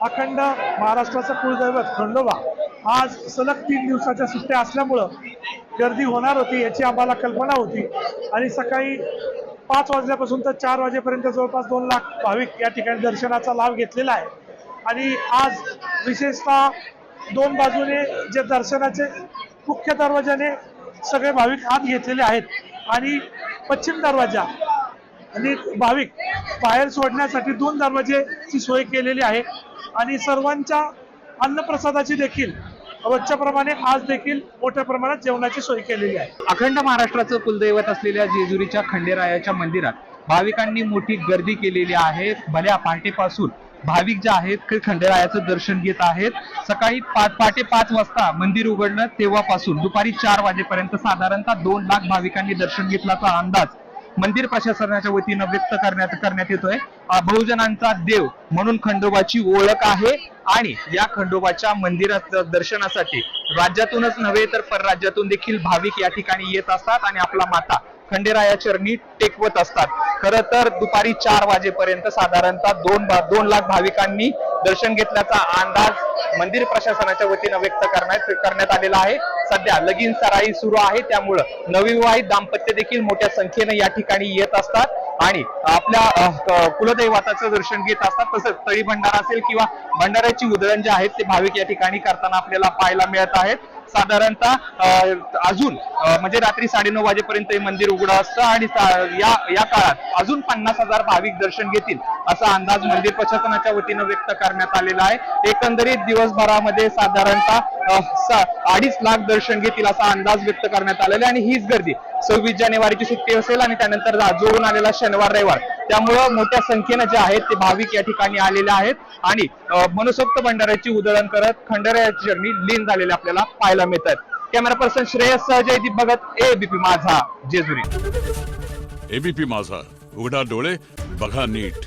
अखंड महाराष्ट्राचा कुलदैवत खंडोबा आज सलग 3 दिवसाच्या सुट्ट्या असल्यामुळं गर्दी होणार होती याची आम्हाला कल्पना होती आणि सकाळी 5 वाजल्यापासून तर 4 वाजेपर्यंत जवळपास 2 लाख भाविक या ठिकाणी दर्शनाचा लाभ घेतलेला आहे। आणि आज विशेषतः दोन बाजूने जे दर्शनाचे मुख्य दरवाजाने सगळे भाविक आत घेतलेले आहेत आणि पश्चिम दरवाजा आणि भाविक बाहेर सोडण्यासाठी 2 दरवाजेची सोय केलेली आहे आणि सर्वांच्या अन्नप्रसादाची देखील रोजच्या प्रमाणे आज देखील मोठ्या प्रमाणात जेवणाची सोय केलेली आहे। अखंड महाराष्ट्राचं कुलदैवत असलेल्या जेजुरीच्या खंडेरायाच्या मंदिरात भाविकांनी मोठी गर्दी केलेली आहे। भल्या पहाटेपासून भाविक जे आहेत ते खंडेरायाचं दर्शन घेत आहेत। सकाळी पहाटे 5 वाजता मंदिर उघडलं तेव्हापासून दुपारी 4 वाजेपर्यंत साधारणतः 2 लाख भाविकांनी दर्शन घेतल्याचा अंदाज मंदिर प्रशासनाच्या वतीनं व्यक्त करण्यात येतोय। बहुजनांचा देव म्हणून खंडोबाची ओळख आहे आणि या खंडोबाच्या मंदिरात दर्शनासाठी राज्यातूनच नव्हे तर परराज्यातून देखील भाविक या ठिकाणी येत असतात आणि आपला माता खंडेराया चरणी टेकवत असतात। खरं तर दुपारी 4 वाजेपर्यंत साधारणतः 2 लाख भाविकांनी दर्शन घेतल्याचा अंदाज मंदिर प्रशासनाच्या वतीनं व्यक्त करण्यात आलेला आहे। सध्या लगीन सराई सुरू आहे, त्यामुळं नवविवाहित दाम्पत्य देखील मोठ्या संख्येने या ठिकाणी येत असतात आणि आपल्या कुलदैवताचं दर्शन घेत असतात। तसंच तळी भंडारा असेल किंवा भंडाऱ्याची उधळण जे आहेत ते भाविक या ठिकाणी करताना आपल्याला पाहायला मिळत आहेत। साधारणतः अजून म्हणजे रात्री 9:30 वाजेपर्यंत हे मंदिर उघडं असतं आणि या काळात अजून 50,000 भाविक दर्शन घेतील असा अंदाज मंदिर प्रशासनाच्या वतीनं व्यक्त करण्यात आलेला आहे। एकंदरीत दिवसभरामध्ये साधारणतः 2.5 लाख दर्शन घेतील असा अंदाज व्यक्त करण्यात आलेला आहे आणि हीच गर्दी 26 जानेवारीची सुट्टी असेल आणि त्यानंतर जोडून आलेला शनिवार रविवार, त्यामुळं मोठ्या संख्येने जे आहेत ते भाविक या ठिकाणी आलेले आहेत आणि मनसोक्त भंडाऱ्याची उधळण करत खंडेरायाच्या चरणी लीन झालेले आपल्याला पाहायला मिळतात। कॅमेरा पर्सन श्रेयस सह जयदीप भगत, एबीपी माझा, जेजुरी। एबीपी माझा, उघडा डोळे बघा नीट।